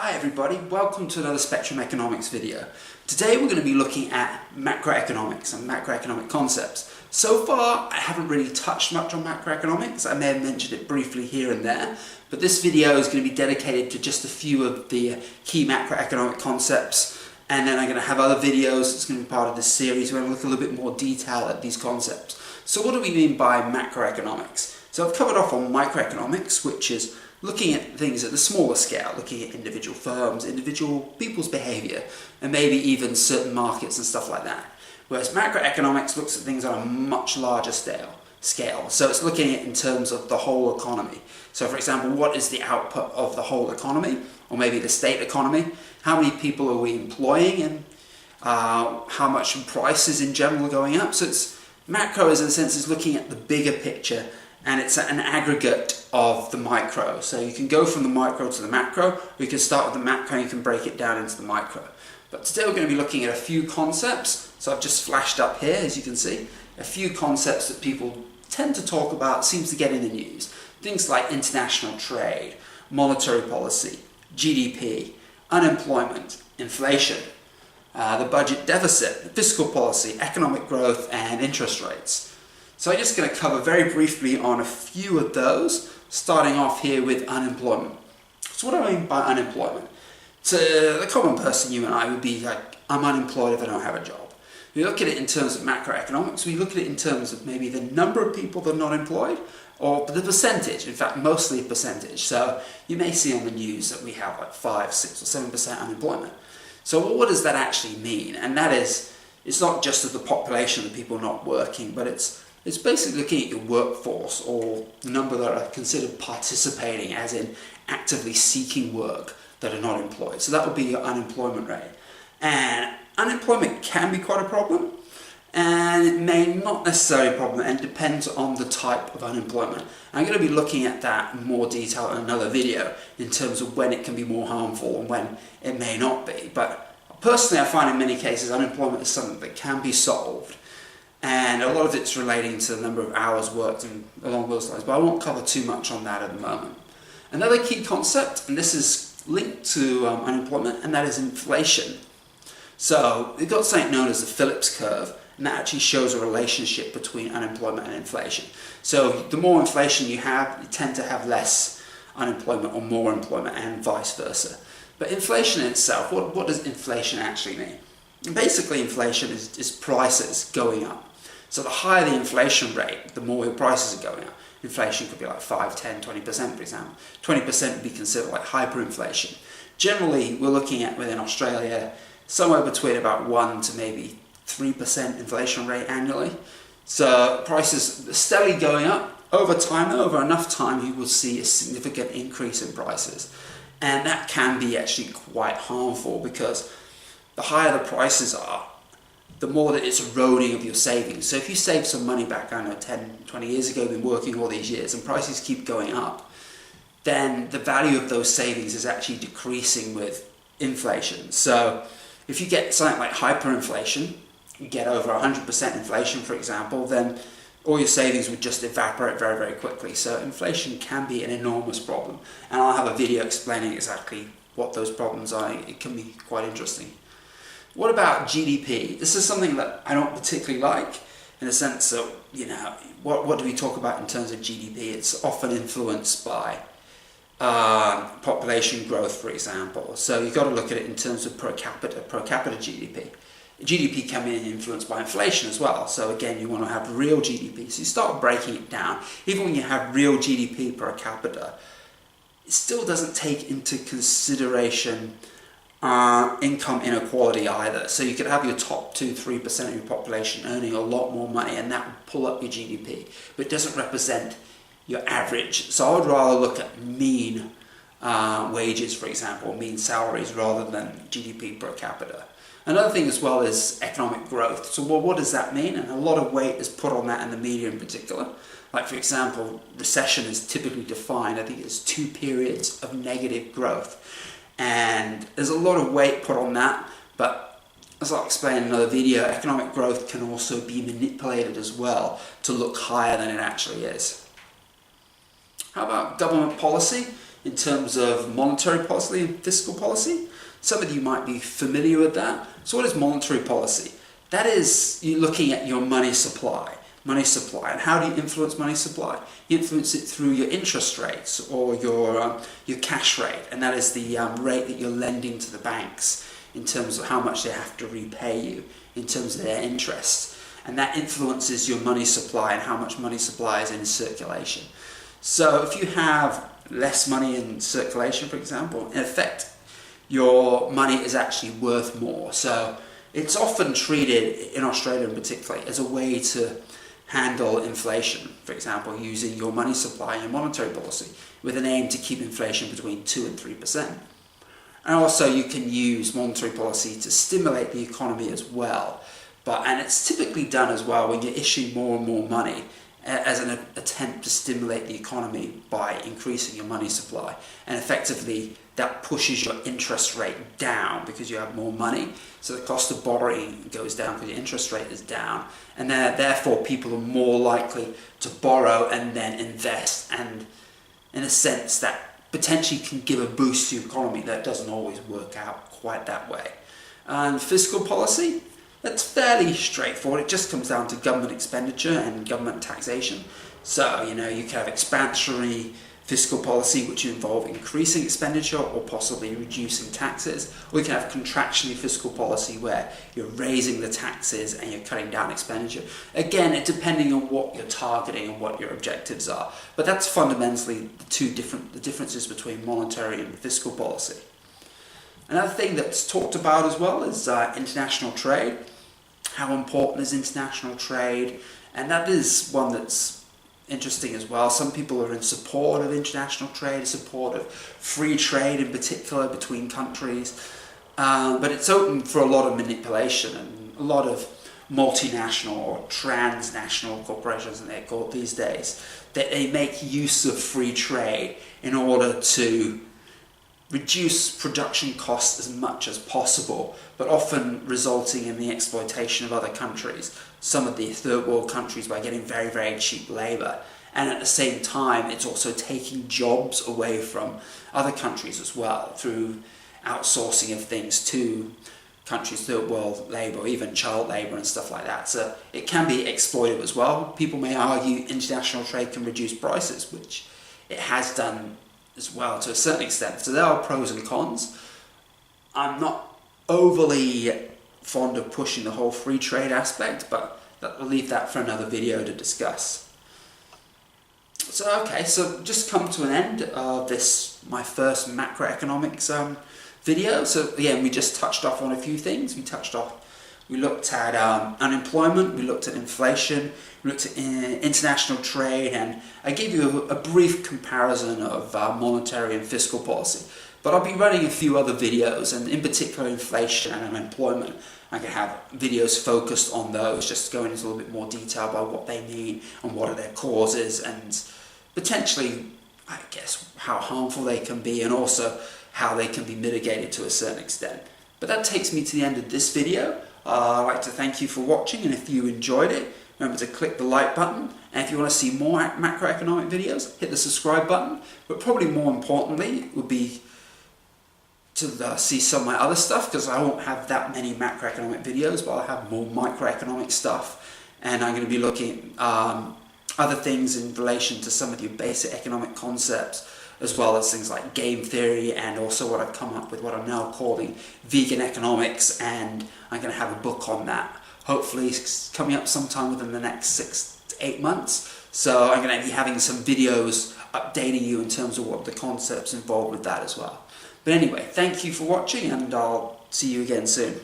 Hi everybody, welcome to another Spectrum Economics video. Today we're going to be looking at macroeconomics and macroeconomic concepts. So far I haven't really touched much on macroeconomics. I may have mentioned it briefly here and there, but this video is going to be dedicated to just a few of the key macroeconomic concepts, and then I'm going to have other videos that's going to be part of this series where I'm going to look a little bit more detail at these concepts. So what do we mean by macroeconomics? So I've covered off on microeconomics, which is looking at things at the smaller scale, looking at individual firms, individual people's behaviour, and maybe even certain markets and stuff like that. Whereas macroeconomics looks at things on a much larger scale. So it's looking at it in terms of the whole economy. So for example, what is the output of the whole economy, or maybe the state economy? How many people are we employing, and how much prices in general are going up? So it's macro, in a sense, is looking at the bigger picture, and it's an aggregate of the micro. So you can go from the micro to the macro, or you can start with the macro and you can break it down into the micro. But today we're going to be looking at a few concepts. So I've just flashed up here, as you can see, a few concepts that people tend to talk about, seems to get in the news. Things like international trade, monetary policy, GDP, unemployment, inflation, the budget deficit, the fiscal policy, economic growth, and interest rates. So I'm just going to cover very briefly on a few of those, starting off here with unemployment. So what do I mean by unemployment? To the common person, you and I, would be like, I'm unemployed if I don't have a job. We look at it in terms of macroeconomics, we look at it in terms of maybe the number of people that are not employed, or the percentage, in fact mostly a percentage. So you may see on the news that we have like 5, 6 or 7% unemployment. So what does that actually mean? And that is, it's not just of the population of people not working, but it's basically looking at your workforce, or the number that are considered participating, as in actively seeking work, that are not employed. So that would be your unemployment rate. And unemployment can be quite a problem, and it may not necessarily be a problem, and it depends on the type of unemployment. I'm going to be looking at that in more detail in another video, in terms of when it can be more harmful and when it may not be. But personally, I find in many cases unemployment is something that can be solved, and a lot of it's relating to the number of hours worked and along those lines, but I won't cover too much on that at the moment. Another key concept, and this is linked to unemployment, and that is inflation. So we've got something known as the Phillips curve, and that actually shows a relationship between unemployment and inflation. So the more inflation you have, you tend to have less unemployment or more employment, and vice versa. But inflation in itself, what does inflation actually mean? Basically, inflation is prices going up. So the higher the inflation rate, the more your prices are going up. Inflation could be like 5, 10, 20%, for example. 20% would be considered like hyperinflation. Generally, we're looking at, within Australia, somewhere between about 1 to maybe 3% inflation rate annually. So prices are steadily going up. Over time, over enough time, you will see a significant increase in prices. And that can be actually quite harmful, because the higher the prices are, the more that it's eroding of your savings. So if you save some money back, I don't know, 10, 20 years ago, been working all these years, and prices keep going up, then the value of those savings is actually decreasing with inflation. So if you get something like hyperinflation, you get over 100% inflation, for example, then all your savings would just evaporate very, very quickly. So inflation can be an enormous problem. And I'll have a video explaining exactly what those problems are. It can be quite interesting. What about GDP? This is something that I don't particularly like, in the sense that, you know, what do we talk about in terms of GDP? It's often influenced by population growth, for example. So you've got to look at it in terms of per capita GDP. GDP can be influenced by inflation as well. So again, you want to have real GDP. So you start breaking it down. Even when you have real GDP per capita, it still doesn't take into consideration income inequality either. So you could have your top 2-3% of your population earning a lot more money, and that would pull up your GDP, but it doesn't represent your average. So I would rather look at mean wages, for example, mean salaries, rather than GDP per capita. Another thing as well is economic growth. So what does that mean? And a lot of weight is put on that in the media in particular. Like, for example, recession is typically defined, I think it's 2 periods of negative growth. And there's a lot of weight put on that, but as I'll explain in another video, economic growth can also be manipulated as well to look higher than it actually is. How about government policy? in terms of monetary policy and fiscal policy. Some of you might be familiar with that. So what is monetary policy? That is, you're looking at your money supply. And how do you influence money supply? You influence it through your interest rates or your cash rate, and that is the rate that you're lending to the banks in terms of how much they have to repay you in terms of their interest. And that influences your money supply and how much money supply is in circulation. So if you have less money in circulation, for example, in effect, your money is actually worth more. So it's often treated, in Australia in particular, as a way to handle inflation, for example, using your money supply and your monetary policy with an aim to keep inflation between 2 and 3%. And also you can use monetary policy to stimulate the economy as well. And it's typically done as well when you're issuing more and more money as an attempt to stimulate the economy by increasing your money supply. And effectively that pushes your interest rate down because you have more money. So the cost of borrowing goes down because your interest rate is down. And therefore people are more likely to borrow and then invest. And in a sense that potentially can give a boost to your economy. That doesn't always work out quite that way. And fiscal policy, that's fairly straightforward. It just comes down to government expenditure and government taxation. So, you can have expansionary fiscal policy, which involve increasing expenditure or possibly reducing taxes. Or you can have contractionary fiscal policy where you're raising the taxes and you're cutting down expenditure. Again, it depending on what you're targeting and what your objectives are. But that's fundamentally the differences between monetary and fiscal policy. Another thing that's talked about as well is international trade. How important is international trade? And that is one that's interesting as well. Some people are in support of international trade, support of free trade in particular between countries. But it's open for a lot of manipulation and a lot of multinational or transnational corporations, and they're called these days, that they make use of free trade in order to reduce production costs as much as possible, but often resulting in the exploitation of other countries, some of the third world countries, by getting very, very cheap labour. And at the same time, it's also taking jobs away from other countries as well through outsourcing of things to countries, third world labour, even child labour and stuff like that. So it can be exploitive as well. People may argue international trade can reduce prices, which it has done as well to a certain extent. So there are pros and cons. I'm not overly fond of pushing the whole free trade aspect, but I'll leave that for another video to discuss. So just come to an end of this, my first macroeconomics video. So again, we just touched off on a few things. We looked at unemployment, we looked at inflation, we looked at international trade, and I gave you a brief comparison of monetary and fiscal policy. But I'll be running a few other videos, and in particular inflation and unemployment. I can have videos focused on those, just going into a little bit more detail about what they mean and what are their causes, and potentially, I guess, how harmful they can be, and also how they can be mitigated to a certain extent. But that takes me to the end of this video. I'd like to thank you for watching, and if you enjoyed it, remember to click the like button, and if you want to see more macroeconomic videos, hit the subscribe button. But probably more importantly would be to see some of my other stuff, because I won't have that many macroeconomic videos, but I'll have more microeconomic stuff, and I'm going to be looking at other things in relation to some of your basic economic concepts, as well as things like game theory, and also what I've come up with, what I'm now calling vegan economics, and I'm going to have a book on that. Hopefully it's coming up sometime within the next 6 to 8 months. So I'm going to be having some videos updating you in terms of what the concepts involved with that as well. But anyway, thank you for watching, and I'll see you again soon.